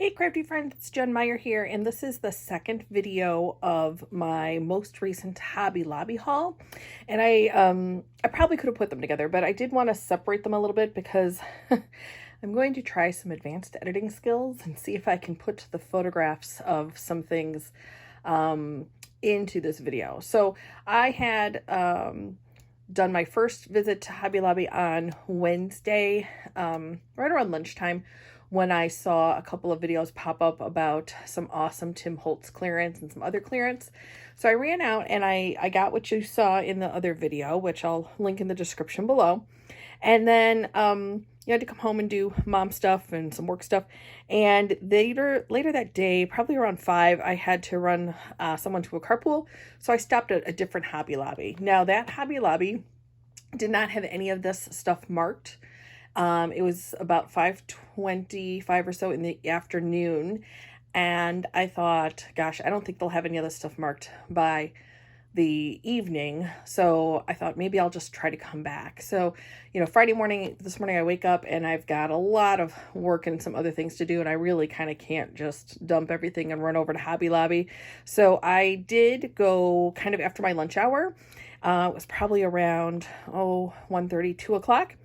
Hey crafty friends, it's Jen Meyer here, and this is the second video of my most recent Hobby Lobby haul. And I probably could have put them together, but I did want to separate them a little bit because I'm going to try some advanced editing skills and see if I can put the photographs of some things into this video. So I had done my first visit to Hobby Lobby on Wednesday, right around lunchtime, when I saw a couple of videos pop up about some awesome Tim Holtz clearance and some other clearance. So I ran out and I got what you saw in the other video, which I'll link in the description below. And then you had to come home and do mom stuff and some work stuff. And later that day, probably around 5, I had to run someone to a carpool. So I stopped at a different Hobby Lobby. Now that Hobby Lobby did not have any of this stuff marked. It was about 5:25 or so in the afternoon, and I thought, gosh, I don't think they'll have any of this stuff marked by the evening, so I thought maybe I'll just try to come back. So, Friday morning, this morning I wake up and I've got a lot of work and some other things to do, and I really kind of can't just dump everything and run over to Hobby Lobby. So I did go kind of after my lunch hour. It was probably around, 1:30, 2 o'clock.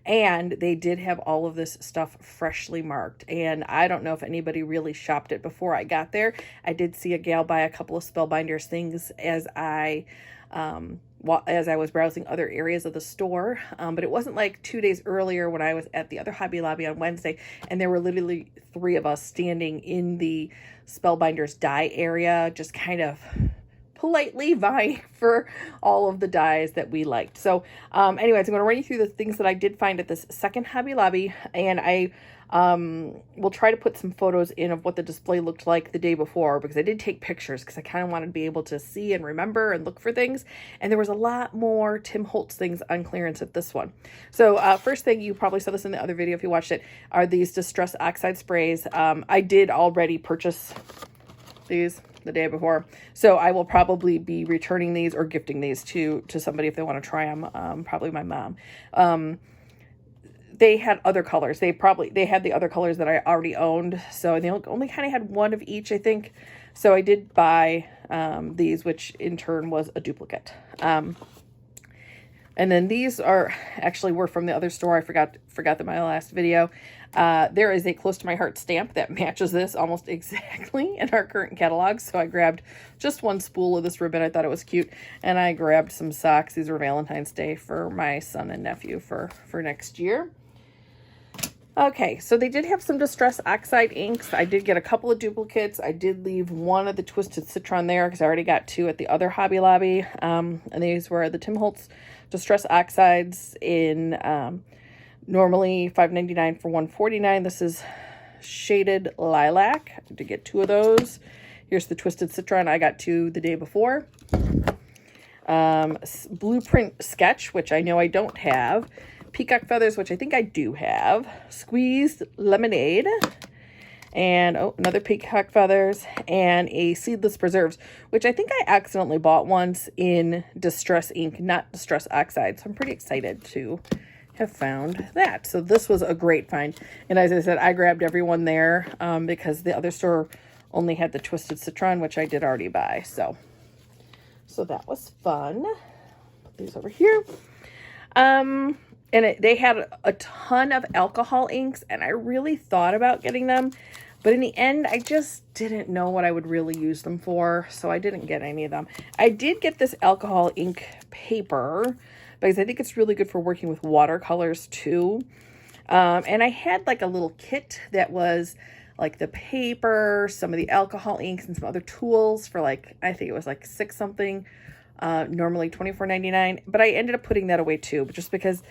And they did have all of this stuff freshly marked. And I don't know if anybody really shopped it before I got there. I did see a gal buy a couple of Spellbinders things as I was browsing other areas of the store. But it wasn't like 2 days earlier when I was at the other Hobby Lobby on Wednesday, and there were literally 3 of us standing in the Spellbinders dye area, just kind of politely vying for all of the dyes that we liked. So anyways, I'm going to run you through the things that I did find at this second Hobby Lobby, and I will try to put some photos in of what the display looked like the day before, because I did take pictures because I kind of wanted to be able to see and remember and look for things. And there was a lot more Tim Holtz things on clearance at this one. So first thing, you probably saw this in the other video if you watched it, are these Distress Oxide sprays. I did already purchase these the day before, so I will probably be returning these or gifting these to somebody if they want to try them. Probably my mom. They had other colors. They had the other colors that I already owned, so they only kind of had one of each, I think. So I did buy these, which in turn was a duplicate. And then these were from the other store. I forgot them in my last video. There is a Close to My Heart stamp that matches this almost exactly in our current catalog. So I grabbed just one spool of this ribbon. I thought it was cute. And I grabbed some socks. These were Valentine's Day for my son and nephew for next year. Okay, so they did have some Distress Oxide inks. I did get a couple of duplicates. I did leave one of the Twisted Citron there because I already got 2 at the other Hobby Lobby. And these were the Tim Holtz Distress Oxides in normally $5.99 for $1.49. This is shaded lilac. I did get 2 of those. Here's the Twisted Citron. I got 2 the day before. Blueprint Sketch, which I know I don't have. Peacock Feathers, which I think I do have. Squeezed Lemonade. And another Peacock Feathers. And a Seedless Preserves, which I think I accidentally bought once in Distress ink, not Distress Oxide. So I'm pretty excited to have found that. So this was a great find. And as I said, I grabbed everyone there because the other store only had the Twisted Citron, which I did already buy. So that was fun. Put these over here. And they had a ton of alcohol inks, and I really thought about getting them. But in the end, I just didn't know what I would really use them for, so I didn't get any of them. I did get this alcohol ink paper, because I think it's really good for working with watercolors too. And I had like a little kit that was like the paper, some of the alcohol inks, and some other tools for like, I think it was like $6 something, normally $24.99. But I ended up putting that away too, just because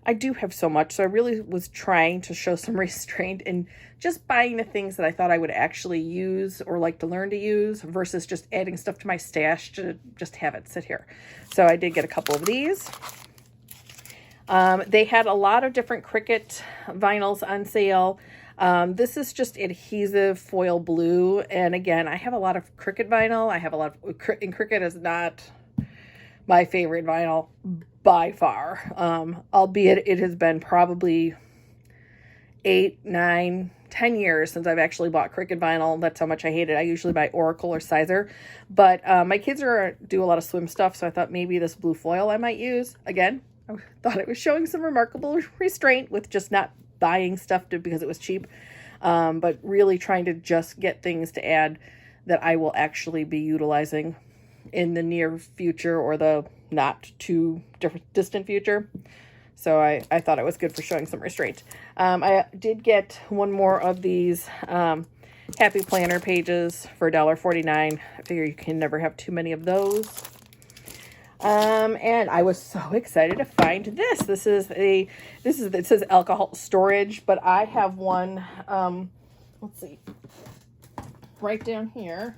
I do have so much. So I really was trying to show some restraint in just buying the things that I thought I would actually use or like to learn to use versus just adding stuff to my stash to just have it sit here. So I did get a couple of these. They had a lot of different Cricut vinyls on sale. This is just adhesive foil blue. And again, I have a lot of Cricut vinyl. And Cricut is not my favorite vinyl by far. Albeit it has been probably 8, 9, 10 years since I've actually bought Cricut vinyl. That's how much I hate it. I usually buy Oracle or Sizer. But my kids do a lot of swim stuff, so I thought maybe this blue foil I might use. Again, I thought it was showing some remarkable restraint with just not buying stuff because it was cheap. But really trying to just get things to add that I will actually be utilizing in the near future or the not too distant future. So I thought it was good for showing some restraint. I did get one more of these Happy Planner pages for $1.49. I figure you can never have too many of those. And I was so excited to find this. It says alcohol storage, but I have one, let's see, right down here,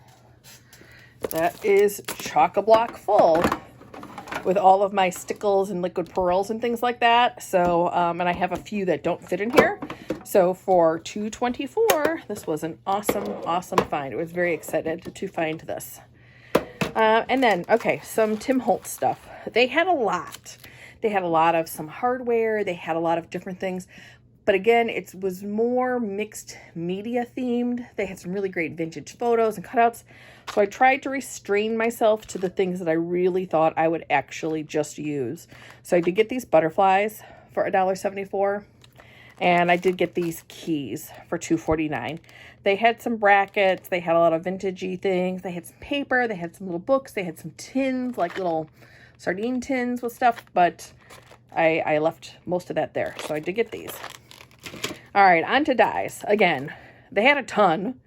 that is chock-a-block full with all of my stickles and liquid pearls and things like that. So, and I have a few that don't fit in here. So for $2.24, this was an awesome find. I was very excited to find this. And then, okay, some Tim Holtz stuff. They had a lot. They had a lot of some hardware. They had a lot of different things. But again, it was more mixed media themed. They had some really great vintage photos and cutouts. So I tried to restrain myself to the things that I really thought I would actually just use. So I did get these butterflies for $1.74. And I did get these keys for $2.49. They had some brackets. They had a lot of vintagey things. They had some paper. They had some little books. They had some tins, like little sardine tins with stuff. But I left most of that there. So I did get these. All right, on to dies. Again, they had a ton.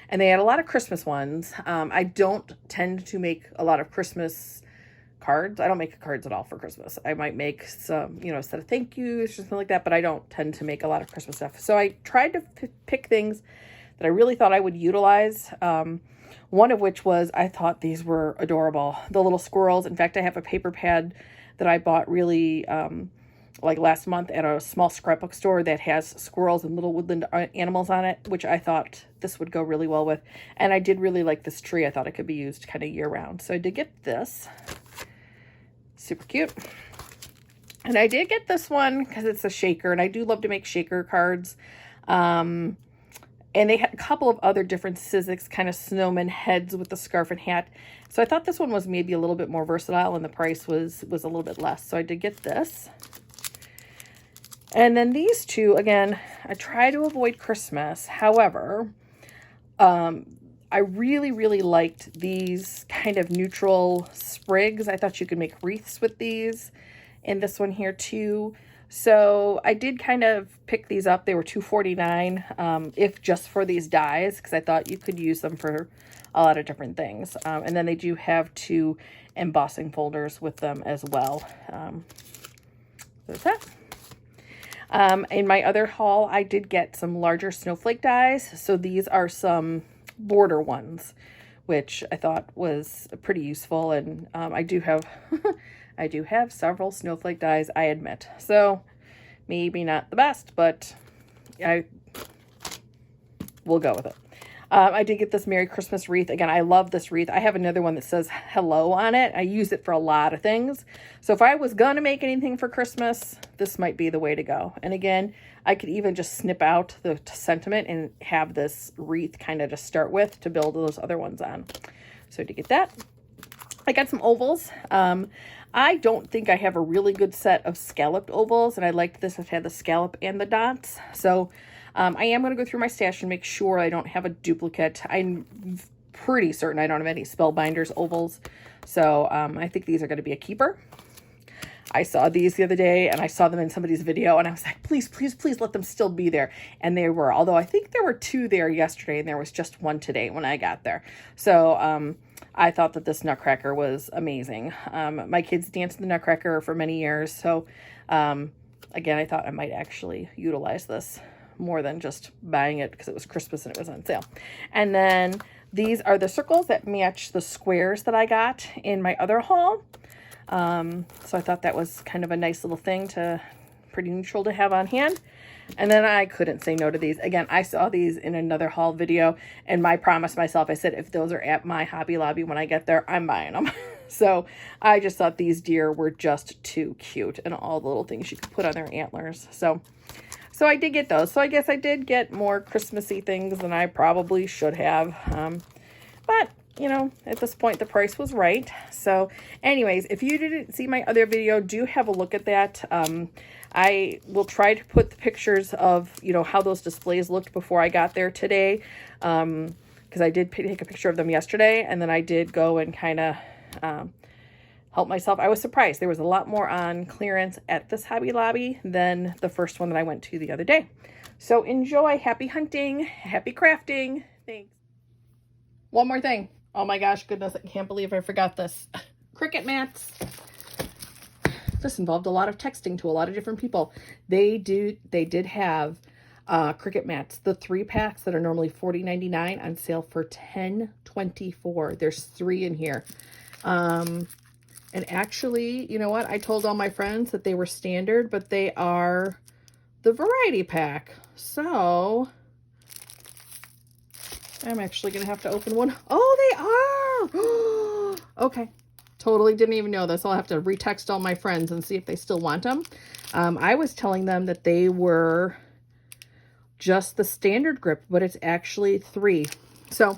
And they had a lot of Christmas ones. I don't tend to make a lot of Christmas cards. I don't make cards at all for Christmas. I might make some, a set of thank yous or something like that, but I don't tend to make a lot of Christmas stuff. So I tried to pick things that I really thought I would utilize. One of which was, I thought these were adorable. The little squirrels. In fact, I have a paper pad that I bought really like last month at a small scrapbook store that has squirrels and little woodland animals on it, which I thought this would go really well with. And I did really like this tree. I thought it could be used kind of year round. So I did get this. Super cute. And I did get this one because it's a shaker, and I do love to make shaker cards. And they had a couple of other different Sizzix kind of snowman heads with the scarf and hat. So I thought this one was maybe a little bit more versatile, and the price was a little bit less. So I did get this. And then these two, again, I try to avoid Christmas. However, I really liked these kind of neutral sprigs. I thought you could make wreaths with these. And this one here too. So I did kind of pick these up. They were $2.49 if just for these dies, because I thought you could use them for a lot of different things. And then they do have 2 embossing folders with them as well. There's that. In my other haul, I did get some larger snowflake dies. So these are some border ones, which I thought was pretty useful. And I do have I do have several snowflake dies, I admit. So maybe not the best, but we'll go with it. I did get this Merry Christmas wreath. Again, I love this wreath. I have another one that says hello on it. I use it for a lot of things. So if I was going to make anything for Christmas, this might be the way to go. And again, I could even just snip out the sentiment and have this wreath kind of to start with to build those other ones on. So to get that, I got some ovals. I don't think I have a really good set of scalloped ovals, and I liked this. It had the scallop and the dots. So I am going to go through my stash and make sure I don't have a duplicate. I'm pretty certain I don't have any Spellbinders ovals. So I think these are going to be a keeper. I saw these the other day, and I saw them in somebody's video, and I was like, please, please, please let them still be there. And they were, although I think there were 2 there yesterday, and there was just 1 today when I got there. So I thought that this Nutcracker was amazing. My kids danced the Nutcracker for many years. So again, I thought I might actually utilize this more than just buying it because it was Christmas and it was on sale. And then these are the circles that match the squares that I got in my other haul. So I thought that was kind of a nice little thing pretty neutral to have on hand. And then I couldn't say no to these. Again, I saw these in another haul video, and I promised myself, I said, if those are at my Hobby Lobby when I get there, I'm buying them. So I just thought these deer were just too cute, and all the little things you could put on their antlers. So So I did get those. So I guess I did get more Christmassy things than I probably should have. But, you know, at this point, the price was right. So anyways, if you didn't see my other video, do have a look at that. I will try to put the pictures of, you know, how those displays looked before I got there today. Because I did take a picture of them yesterday, and then I did go and kind of help myself. I was surprised. There was a lot more on clearance at this Hobby Lobby than the first one that I went to the other day. So enjoy. Happy hunting. Happy crafting. Thanks. One more thing. Oh my gosh, goodness, I can't believe I forgot this. Cricut mats. This involved a lot of texting to a lot of different people. They did have Cricut mats, the 3-packs that are normally $40.99 on sale for $10.24. There's 3 in here. And actually, you know what? I told all my friends that they were standard, but they are the variety pack. So I'm actually going to have to open one. Oh, they are. Okay. Totally didn't even know this. I'll have to retext all my friends and see if they still want them. I was telling them that they were just the standard grip, but it's actually 3. So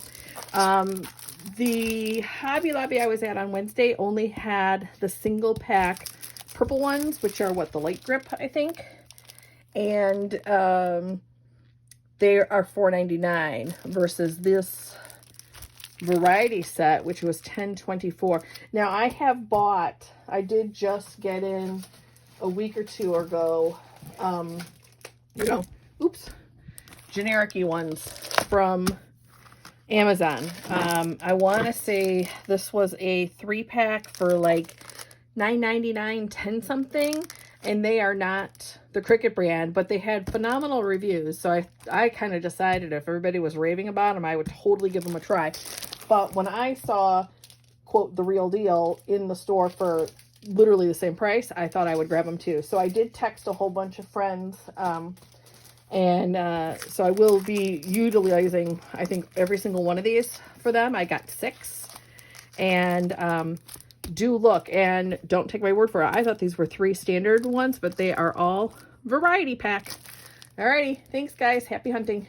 the Hobby Lobby I was at on Wednesday only had the single pack purple ones, which are what, the light grip, I think. And they are $4.99 versus this variety set, which was $10.24. Now I did just get in a week or 2 ago, you know, generic-y ones from Amazon. I want to say this was a 3-pack for like $9.99, 10 something, and they are not the Cricut brand, but they had phenomenal reviews. So I kind of decided if everybody was raving about them, I would totally give them a try. But when I saw, quote, the real deal in the store for literally the same price, I thought I would grab them too. So I did text a whole bunch of friends, so I will be utilizing, I think, every single one of these for them. I got 6, and do look, and don't take my word for it. I thought these were 3 standard ones, but they are all variety pack. Alrighty, thanks guys. Happy hunting.